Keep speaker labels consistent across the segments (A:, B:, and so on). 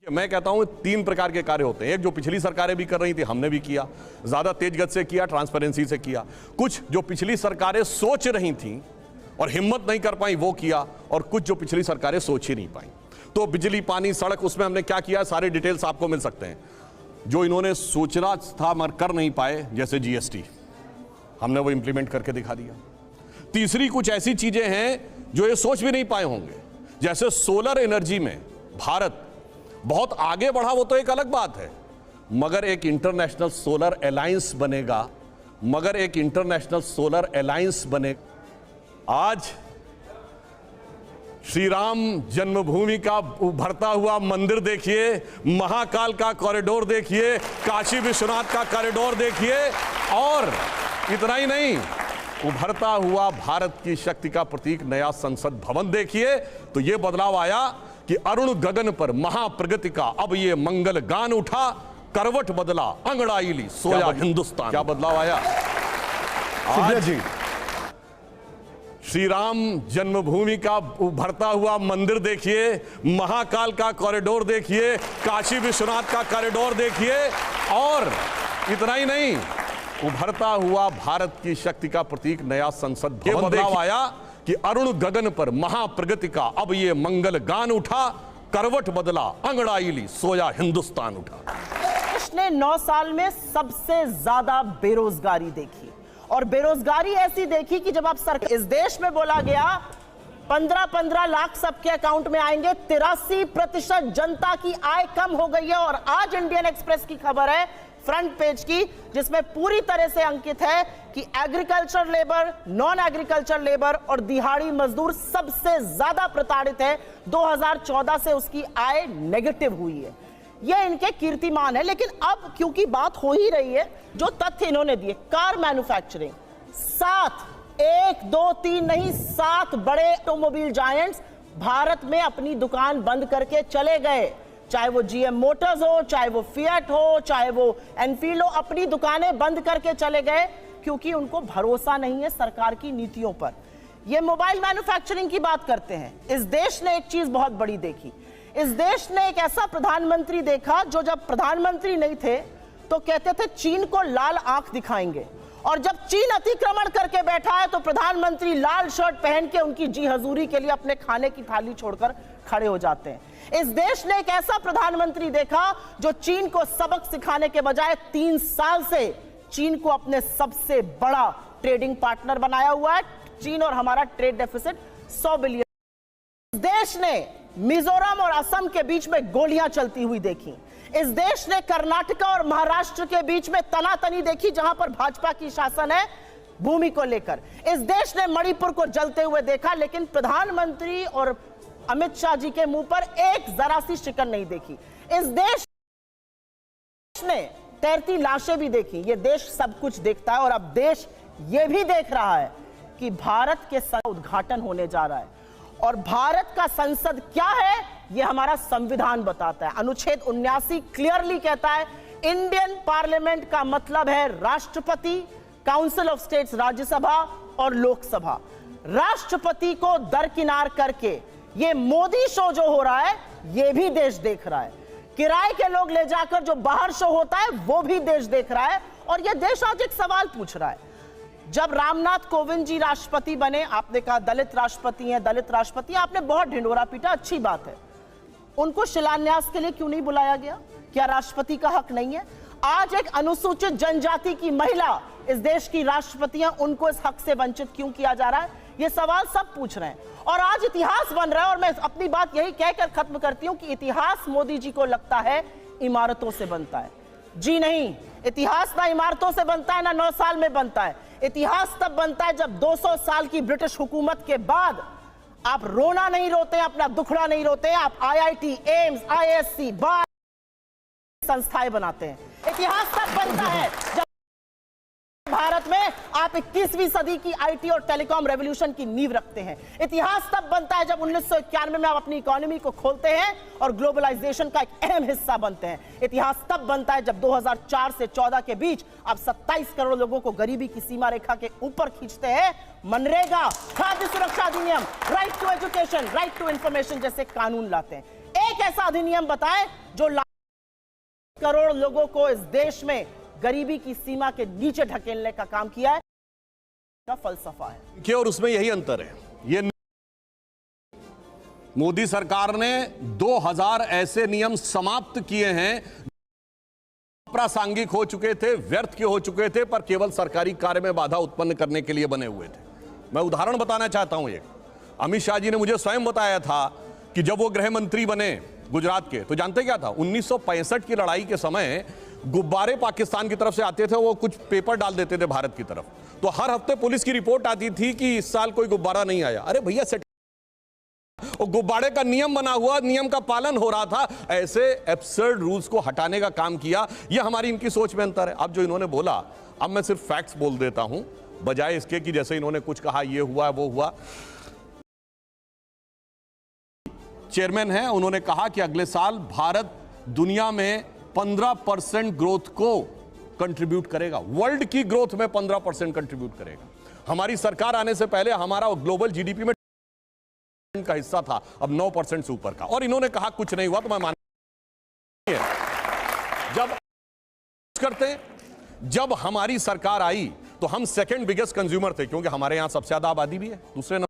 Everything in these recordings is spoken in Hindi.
A: मैं कहता हूं 3 प्रकार के कार्य होते हैं। एक जो पिछली सरकारें भी कर रही थी, हमने भी किया, ज्यादा तेज गति से किया, ट्रांसपेरेंसी से किया। कुछ जो पिछली सरकारें सोच रही थीं और हिम्मत नहीं कर पाई वो किया, और कुछ जो पिछली सरकारें सोच ही नहीं पाई। तो बिजली, पानी, सड़क, उसमें हमने क्या किया, सारे डिटेल्स आपको मिल सकते हैं। जो इन्होंने सोचना था मगर कर नहीं पाए, जैसे जीएसटी, हमने वो इंप्लीमेंट करके दिखा दिया। तीसरी कुछ ऐसी चीजें हैं जो ये सोच भी नहीं पाए होंगे, जैसे सोलर एनर्जी में भारत बहुत आगे बढ़ा, वो तो एक अलग बात है, मगर एक इंटरनेशनल सोलर अलायंस बनेगा, आज श्री राम जन्मभूमि का उभरता हुआ मंदिर देखिए, महाकाल का कॉरिडोर देखिए, काशी विश्वनाथ का कॉरिडोर देखिए, और इतना ही नहीं, उभरता हुआ भारत की शक्ति का प्रतीक नया संसद भवन देखिए। तो यह बदलाव आया कि अरुण गगन पर महाप्रगति का अब ये मंगल गान उठा, करवट बदला अंगड़ाई ली सोया हिंदुस्तान। क्या बदलाव आया आज जी। श्री राम जन्मभूमि का उभरता हुआ मंदिर देखिए, महाकाल का कॉरिडोर देखिए, काशी विश्वनाथ का कॉरिडोर देखिए, और इतना ही नहीं, उभरता हुआ भारत की शक्ति का प्रतीक नया संसद भवन। ये बदलाव आया कि अरुण गगन पर महाप्रगति का अब ये मंगल गान उठा, करवट बदला अंगड़ाई ली सोया हिंदुस्तान उठा।
B: देश ने 9 साल में सबसे ज्यादा बेरोजगारी देखी, और बेरोजगारी ऐसी देखी कि जब आप सरकार, इस देश में बोला गया 15-15 लाख सबके अकाउंट में आएंगे, 83% जनता की आय कम हो गई है। और आज इंडियन एक्सप्रेस की खबर है फ्रंट पेज की, जिसमें पूरी तरह से अंकित है कि agriculture labour, non agriculture labour और दिहाड़ी मजदूर सबसे ज्यादा प्रताड़ित है। 2014 से उसकी आय नेगेटिव हुई है। यह इनके कीर्तिमान है। लेकिन अब क्योंकि बात हो ही रही है, जो तथ्य इन्होंने दिए, कार मैन्युफैक्चरिंग 7, 1, 2, 3 नहीं, 7 बड़े ऑटोमोबाइल जायंट्स भारत में अपनी दुकान बंद करके चले गए। चाहे वो जीएम मोटर्स हो, चाहे वो फिएट हो, चाहे वो एनफील्ड हो, अपनी दुकानें बंद करके चले गए क्योंकि उनको भरोसा नहीं है सरकार की नीतियों पर। ये मोबाइल मैन्युफैक्चरिंग की बात करते हैं। इस देश ने एक चीज बहुत बड़ी देखी। इस देश ने एक ऐसा प्रधानमंत्री देखा जो जब प्रधानमंत्री नहीं थे तो कहते थे चीन को लाल आंख दिखाएंगे, और जब चीन अतिक्रमण करके बैठा है तो प्रधानमंत्री लाल शर्ट पहन के उनकी जी हजूरी के लिए अपने खाने की थाली छोड़कर खड़े हो जाते हैं। इस देश ने एक ऐसा प्रधानमंत्री देखा जो चीन को सबक सिखाने के बजाय 3 साल से चीन को अपने सबसे बड़ा ट्रेडिंग पार्टनर बनाया हुआ है। चीन और हमारा ट्रेड डेफिसिट 100 बिलियन। इस देश ने मिजोरम और असम के बीच में गोलियां चलती हुई देखी। इस देश ने कर्नाटक और महाराष्ट्र के बीच में तनातनी देखी, जहां पर भाजपा की शासन है भूमि को लेकर। इस देश ने मणिपुर को जलते हुए देखा, लेकिन प्रधानमंत्री और अमित शाह जी के मुंह पर एक जरा सी शिकन नहीं देखी। इस देश ने तैरती लाशें भी देखी। यह देश सब कुछ देखता है, और अब देश यह भी देख रहा है कि भारत के उद्घाटन होने जा रहा है। और भारत का संसद क्या है यह हमारा संविधान बताता है। अनुच्छेद 79 क्लियरली कहता है इंडियन पार्लियामेंट का मतलब है राष्ट्रपति, काउंसिल ऑफ स्टेट्स राज्यसभा और लोकसभा। राष्ट्रपति को दरकिनार करके ये मोदी शो जो हो रहा है ये भी देश देख रहा है। किराए के लोग ले जाकर जो बाहर शो होता है वो भी देश देख रहा है। और यह देश आज एक सवाल पूछ रहा है। जब रामनाथ कोविंद जी राष्ट्रपति बने, आपने कहा दलित राष्ट्रपति हैं, दलित राष्ट्रपति, आपने बहुत ढिंढोरा पीटा, अच्छी बात है। उनको शिलान्यास के लिए क्यों नहीं बुलाया गया? क्या राष्ट्रपति का हक नहीं है? आज एक अनुसूचित जनजाति की महिला इस देश की राष्ट्रपति है, उनको इस हक से वंचित क्यों किया जा रहा है? ये सवाल सब पूछ रहे हैं। और आज इतिहास बन रहा है। और मैं अपनी बात यही कहकर खत्म करती हूं कि इतिहास मोदी जी को लगता है इमारतों से बनता है। जी नहीं, इतिहास ना इमारतों से बनता है, ना 9 साल में बनता है। इतिहास तब बनता है जब 200 साल की ब्रिटिश हुकूमत के बाद आप रोना नहीं रोते, अपना दुखड़ा नहीं रोते, आप IIT, एम्स, ISC, बार संस्थाएं बनाते हैं। इतिहास तब बनता है जब भारत में आप 21वीं सदी की IT और टेलीकॉम रेवोल्यूशन की नींव रखते हैं। इतिहास तब बनता है जब 1991 में आप अपनी इकोनॉमी को खोलते हैं और ग्लोबलाइजेशन का एक अहम हिस्सा बनते हैं। इतिहास तब बनता है जब 2004 से 14 के बीच आप 27 करोड़ लोगों को गरीबी की सीमा रेखा के ऊपर खींचते हैं। मनरेगा, खाद्य सुरक्षा अधिनियम, right to education, right to information जैसे कानून लाते हैं। एक एक ऐसा अधिनियम बताएं जो लाख करोड़ लोगों को इस देश में गरीबी की सीमा के नीचे ढकेलने का काम किया है, का फलसफा है
A: कि और उसमें यही अंतर है। ये मोदी सरकार ने 2000 ऐसे नियम समाप्त किए हैं, प्रासंगिक हो चुके थे, व्यर्थ के हो चुके थे, पर केवल सरकारी कार्य में बाधा उत्पन्न करने के लिए बने हुए थे। मैं उदाहरण बताना चाहता हूं। एक अमित शाह जी ने मुझे स्वयं बताया था कि जब वो गृह मंत्री बने गुजरात के, तो जानते क्या था, 1965 की लड़ाई के समय गुब्बारे पाकिस्तान की तरफ से आते थे, वो कुछ पेपर डाल देते थे भारत की तरफ, तो हर हफ्ते पुलिस की रिपोर्ट आती थी कि इस साल कोई गुब्बारा नहीं आया। अरे भैया, और गुब्बारे का नियम बना हुआ, नियम का पालन हो रहा था। ऐसे एब्सर्ड रूल्स को हटाने का काम किया। यह हमारी इनकी सोच में अंतर है। अब जो इन्होंने बोला, अब मैं सिर्फ फैक्ट्स बोल देता हूं, बजाय इसके कि जैसे इन्होंने कुछ कहा ये हुआ वो हुआ। चेयरमैन है, उन्होंने कहा कि अगले साल भारत दुनिया में 15% ग्रोथ को कंट्रीब्यूट करेगा, वर्ल्ड की ग्रोथ में 15% कंट्रीब्यूट करेगा। हमारी सरकार आने से पहले हमारा ग्लोबल जीडीपी में का हिस्सा था, अब 9% से ऊपर का। और इन्होंने कहा कुछ नहीं हुआ, तो मैं मान जब करते जब हमारी सरकार आई तो हम सेकंड बिगेस्ट कंज्यूमर थे, क्योंकि हमारे यहां सबसे ज्यादा आबादी भी है, दूसरे नंबर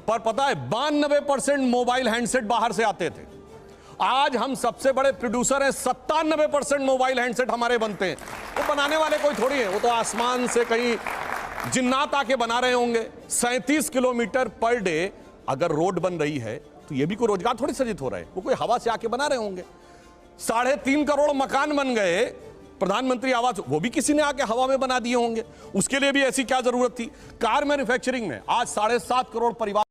A: पर। पता है 92% मोबाइल हैंडसेट बाहर से आते थे। आज हम सबसे बड़े प्रोड्यूसर हैं, 97% मोबाइल हैंडसेट हमारे बनते हैं। वो बनाने वाले कोई थोड़ी है, वो तो आसमान से कहीं जिन्नात आके बना रहे होंगे। 37 किलोमीटर पर डे अगर रोड बन रही है तो ये भी कोई रोजगार थोड़ी सृजित हो रहा है, वो कोई हवा से आके बना रहे होंगे। 3.5 करोड़ मकान बन गए प्रधानमंत्री आवास, वो भी किसी ने आके हवा में बना दिए होंगे। उसके लिए भी ऐसी क्या जरूरत थी। कार मैन्युफैक्चरिंग में आज 7.5 करोड़ परिवार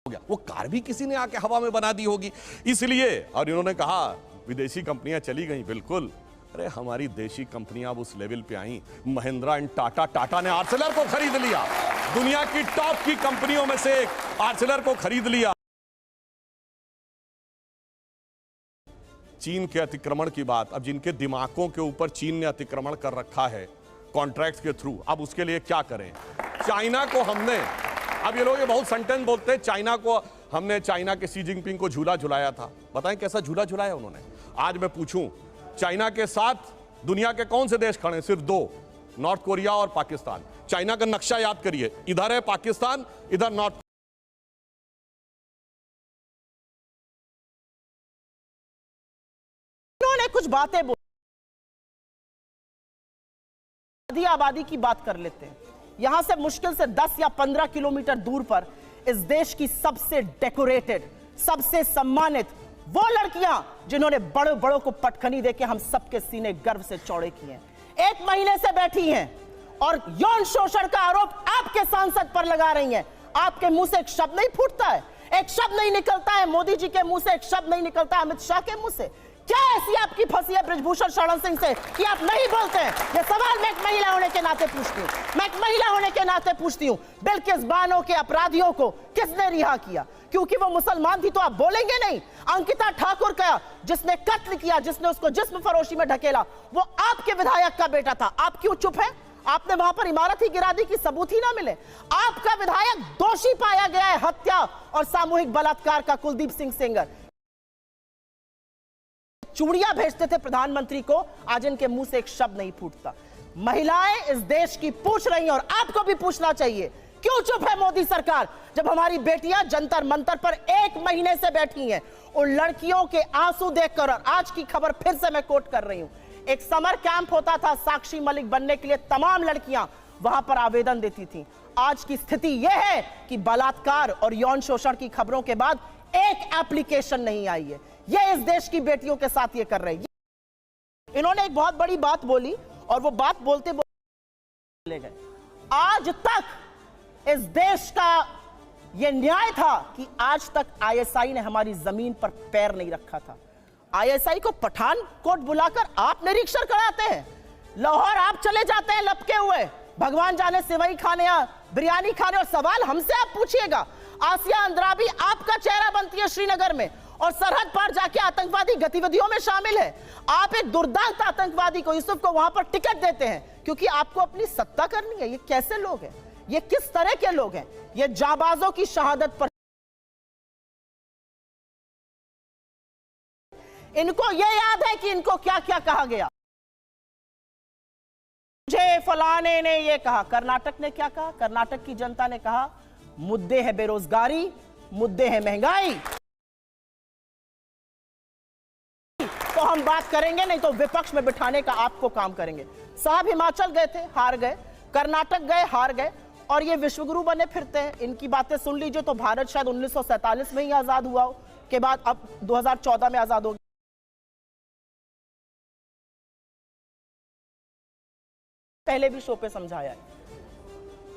A: हो गया, वो कार भी किसी ने आके हवा में बना दी होगी। इसलिए, और इन्होंने कहा विदेशी कंपनियां चली गई, बिल्कुल। अरे हमारी देशी कंपनियां अब उस लेवल पे आई, महिंद्रा एंड टाटा ने आर्सेलर को खरीद लिया, दुनिया की टॉप की कंपनियों में से एक आर्सेलर को खरीद लिया। चीन के अतिक्रमण की बात, अब जिनके दिमागों के ऊपर चीन ने अतिक्रमण कर रखा है कॉन्ट्रैक्ट्स के थ्रू, अब उसके लिए क्या करें। चाइना को हमने, अब ये लोग ये बहुत सेंटेंस बोलते हैं, चाइना के शी जिनपिंग को झूला झुलाया था। बताएं कैसा झूला झुलाया उन्होंने। आज मैं पूछूं, चाइना के साथ दुनिया के कौन से देश खड़े हैं? सिर्फ 2, नॉर्थ कोरिया और पाकिस्तान। चाइना का नक्शा याद करिए, इधर है पाकिस्तान, इधर नॉर्थ।
B: इन्होंने कुछ बातें बोली, आबादी की बात कर लेते हैं। यहां से मुश्किल से 10 या 15 किलोमीटर दूर पर इस देश की सबसे डेकोरेटेड, सबसे सम्मानित वो लड़कियां जिन्होंने बड़े बड़ों को पटखनी देके हम सबके सीने गर्व से चौड़े किए हैं, 1 महीने से बैठी हैं और यौन शोषण का आरोप आपके सांसद पर लगा रही हैं। आपके मुंह से एक शब्द नहीं फूटता है, एक शब्द नहीं निकलता है मोदी जी के मुंह से, एक शब्द नहीं निकलता है अमित शाह के मुंह से। क्या ऐसी आपकी फंसी है ब्रिजभूषण शरण सिंह से कि आप नहीं बोलते हैं? ये सवाल मैं एक महिला होने के नाते पूछती हूं, मैं एक महिला होने के नाते पूछती हूं। बिल्किस बानो के अपराधियों को किसने रिहा किया? क्योंकि वो मुसलमान थी तो आप बोलेंगे नहीं। अंकिता ठाकुर का जिसने कत्ल किया, जिसने उसको जिस्म फरोशी में ढकेला, वो आपके विधायक का बेटा था। आप क्यों चुप हैं? आपने वहां पर इमारत ही गिरा दी कि सबूत ही ना मिले। आपका विधायक दोषी पाया गया है हत्या और सामूहिक बलात्कार का, कुलदीप सिंह सेंगर। चूड़ियां भेजते थे प्रधानमंत्री को, आज इनके मुंह से एक शब्द नहीं फूटता। महिलाएं इस देश की पूछ रही हैं और आपको भी पूछना चाहिए, क्यों चुप है मोदी सरकार? जब हमारी बेटियां जंतर मंतर पर 1 महीने से बैठी हैं, उन लड़कियों के आंसू देखकर, और आज की खबर फिर से मैं कोट कर रही हूं, एक समर कैंप होता था साक्षी मलिक बनने के लिए, तमाम लड़कियां वहां पर आवेदन देती थी। आज की स्थिति यह है कि बलात्कार और यौन शोषण की खबरों के बाद एक एप्लीकेशन नहीं आई है। यह इस देश की बेटियों के साथ ये कर रहे हैं। इन्होंने एक बहुत बड़ी बात बोली और वो बात बोलते बोले गए। आज तक इस देश का यह न्याय था कि आज तक आईएसआई ने हमारी जमीन पर पैर नहीं रखा था। आईएसआई को पठानकोट बुलाकर आप निरीक्षण कराते हैं, लाहौर आप चले जाते हैं लपके हुए, भगवान जाने सेवई खाने या बिरयानी खाने, और सवाल हमसे आप पूछिएगा। आसिया अंद्राबी आपका चेहरा बनती है श्रीनगर में और सरहद पार जाके आतंकवादी गतिविधियों में शामिल है। आप एक दुर्दांत आतंकवादी को, यूसुफ को वहां पर टिकट देते हैं क्योंकि आपको अपनी सत्ता करनी है। ये कैसे लोग हैं? ये किस तरह के लोग हैं? ये जाबाजों की शहादत पर इनको यह याद है कि इनको क्या क्या कहा गया। मुझे फलाने ने यह कहा। कर्नाटक ने क्या कहा? कर्नाटक की जनता ने कहा मुद्दे है बेरोजगारी, मुद्दे है महंगाई, तो हम बात करेंगे, नहीं तो विपक्ष में बिठाने का आपको काम करेंगे। साहब हिमाचल गए थे, हार गए, कर्नाटक गए, हार गए, और ये विश्वगुरु बने फिरते हैं। इनकी बातें सुन लीजिए तो भारत शायद 1947 में ही आजाद हुआ हो, के बाद अब 2014 में आजाद हो गया। पहले भी शो पे समझाया है।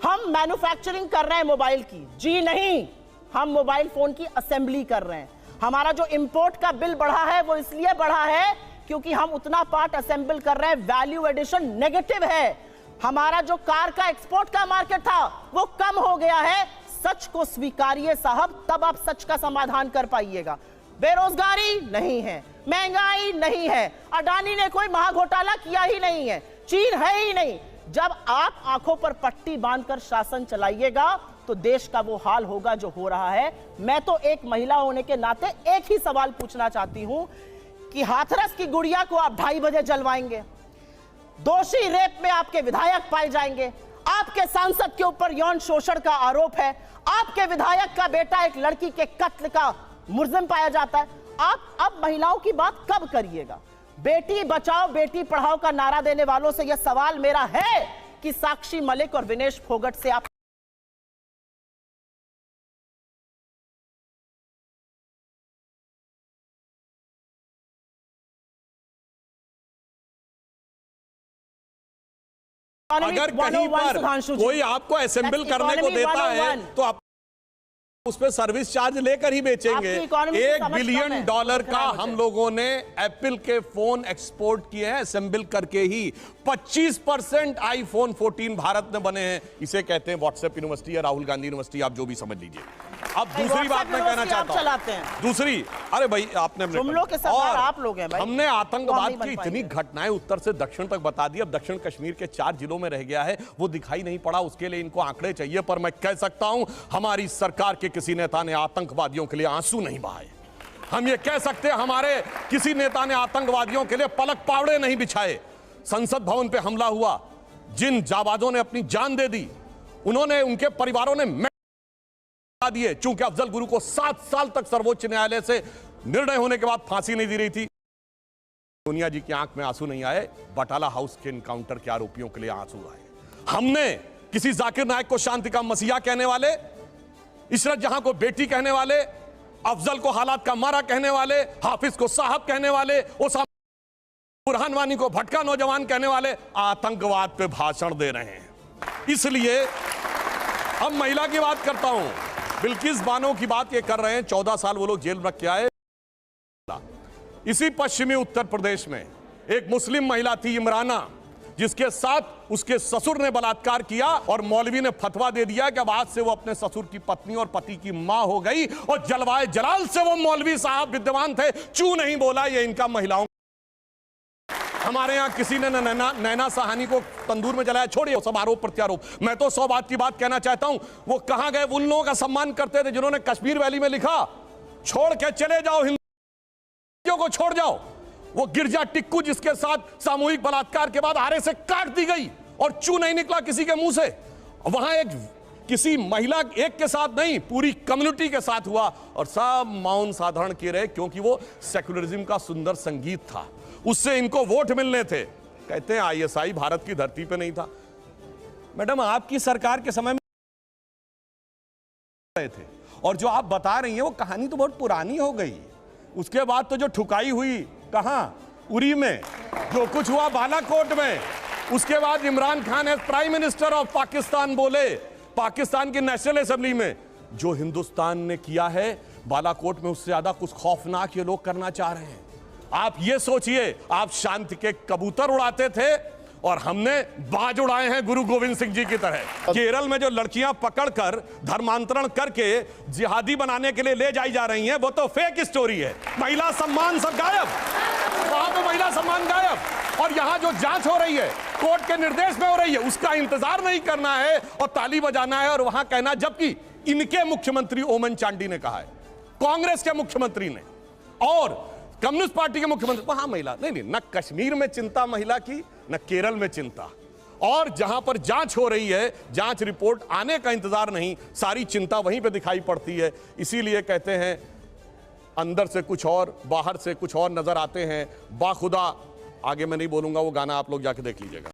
B: हम मैन्युफैक्चरिंग कर रहे हैं मोबाइल की, जी नहीं, हम मोबाइल फोन की असेंबली कर रहे हैं। हमारा जो इंपोर्ट का बिल बढ़ा है वो इसलिए बढ़ा है क्योंकि हम उतना पार्ट असेंबल कर रहे हैं, वैल्यू एडिशन नेगेटिव है। हमारा जो कार का एक्सपोर्ट का मार्केट था वो कम हो गया है। सच को स्वीकारिए साहब, तब आप सच का समाधान कर पाइएगा। बेरोजगारी नहीं है, महंगाई नहीं है, अडानी ने कोई महाघोटाला किया ही नहीं है, चीन है ही नहीं। जब आप आंखों पर पट्टी बांधकर शासन चलाइएगा तो देश का वो हाल होगा जो हो रहा है। मैं तो एक महिला होने के नाते एक ही सवाल पूछना चाहती हूं कि हाथरस की गुड़िया को आप 2:30 बजे जलवाएंगे, दोषी रेप में आपके विधायक पाए जाएंगे, आपके सांसद के ऊपर यौन शोषण का आरोप है, आपके विधायक का बेटा एक लड़की के कत्ल का मुलजिम पाया जाता है। आप अब महिलाओं की बात कब करिएगा? बेटी बचाओ बेटी पढ़ाओ का नारा देने वालों से यह सवाल मेरा है कि साक्षी मलिक और विनेश फोगट से आप
A: अगर कहीं पर कोई आपको असेंबल करने को देता है तो आप उस पर सर्विस चार्ज लेकर ही बेचेंगे। $1 बिलियन का हम लोगों ने एप्पल के फोन एक्सपोर्ट किए हैं असेंबल करके ही। 25% आईफोन 14 भारत में बने हैं। इसे कहते हैं व्हाट्सएप यूनिवर्सिटी या राहुल गांधी यूनिवर्सिटी, आप जो भी समझ लीजिए। अब दूसरी बात मैं कहना चाहता हूं, दूसरी, अरे भाई आपने
B: आप लोग हैं भाई।
A: हमने आतंकवाद की इतनी घटनाएं उत्तर से दक्षिण तक बता दी। अब दक्षिण कश्मीर के 4 जिलों में रह गया है, वो दिखाई नहीं पड़ा। उसके लिए इनको आंकड़े चाहिए, पर मैं कह सकता हूं हमारी सरकार के किसी नेता ने आतंकवादियों के लिए आंसू नहीं बहाए। हम ये कह सकते हैं हमारे किसी नेता ने आतंकवादियों के लिए पलक पावड़े नहीं बिछाए। संसद भवन पे हमला हुआ, जिन जाबाजों ने अपनी जान दे दी, उन्होंने, उनके परिवारों ने दिए, चूंकि अफजल गुरु को 7 साल तक सर्वोच्च न्यायालय से निर्णय होने के बाद फांसी नहीं दी रही थी। सोनिया जी की आंख में आंसू नहीं आए, बटाला हाउस के एनकाउंटर के आरोपियों के लिए आंसू आए। हमने किसी जाकिर नायक को शांति का मसीहा कहने वाले, इशरत जहां को बेटी कहने वाले, अफजल को हालात का मारा कहने वाले, हाफिज को साहब कहने वाले, बुरहान वानी को भटका नौजवान कहने वाले आतंकवाद पे भाषण दे रहे हैं। इसलिए अब महिला की बात करता हूं, बिल्किस बानो की बात ये कर रहे हैं। 14 साल वो लोग जेल में रख के आए। इसी पश्चिमी उत्तर प्रदेश में एक मुस्लिम महिला थी इमराना, जिसके साथ उसके ससुर ने बलात्कार किया और मौलवी ने फतवा दे दिया कि अब आज से वो अपने ससुर की पत्नी और पति की मां हो गई। और जलवाए जलाल से वो मौलवी साहब विद्यमान थे, चू नहीं बोला। ये इनका महिलाओं, हमारे यहां किसी ने नैना साहनी को तंदूर में जलाया, छोड़िए सब आरोप प्रत्यारोप। मैं तो 100 बात की बात कहना चाहता हूं। वो कहां गए? उन लोगों का सम्मान करते थे जिन्होंने कश्मीर वैली में लिखा, छोड़ के चले जाओ, हिंदुओं को छोड़ जाओ। वो गिरजा टिक्कू जिसके साथ सामूहिक बलात्कार के बाद आरे से काट दी गई और चू नहीं निकला किसी के मुंह से। वहां एक किसी महिला एक के साथ नहीं, पूरी कम्युनिटी के साथ हुआ और सब मौन साधारण किए रहे, क्योंकि वो सेकुलरिज्म का सुंदर संगीत था, उससे इनको वोट मिलने थे। कहते हैं आईएसआई भारत की धरती पे नहीं था। मैडम, आपकी सरकार के समय में थे, और जो आप बता रही हैं वो कहानी तो बहुत पुरानी हो गई। उसके बाद तो जो ठुकाई हुई कहां, उरी में, जो कुछ हुआ बालाकोट में, उसके बाद Imran Khan as prime minister of Pakistan बोले पाकिस्तान की नेशनल असेंबली में, जो हिंदुस्तान ने किया है बालाकोट में उससे ज्यादा कुछ खौफनाक ये लोग करना चाह रहे हैं। आप ये सोचिए, आप शांति के कबूतर उड़ाते थे और हमने बाज उड़ाए हैं गुरु गोविंद सिंह जी की तरह। केरल में जो लड़कियां पकड़कर धर्मांतरण करके जिहादी बनाने के लिए ले जाई जा रही हैं, वो तो फेक स्टोरी है। महिला सम्मान सब गायब, वहां तो महिला सम्मान गायब। और यहां जो जांच हो रही है कोर्ट के निर्देश में हो रही है, उसका इंतजार नहीं करना है और ताली बजाना है और वहां कहना, जबकि इनके मुख्यमंत्री ओमन चांडी ने कहा है, कांग्रेस के मुख्यमंत्री ने, और कम्युनिस्ट पार्टी के मुख्यमंत्री, वहां महिला नहीं, न कश्मीर में चिंता महिला की, न केरल में चिंता। और जहां पर जांच हो रही है, जांच रिपोर्ट आने का इंतजार नहीं, सारी चिंता वहीं पे दिखाई पड़ती है। इसीलिए कहते हैं अंदर से कुछ और, बाहर से कुछ और नजर आते हैं। बाखुदा, आगे मैं नहीं बोलूंगा, वो गाना आप लोग जाके देख लीजिएगा।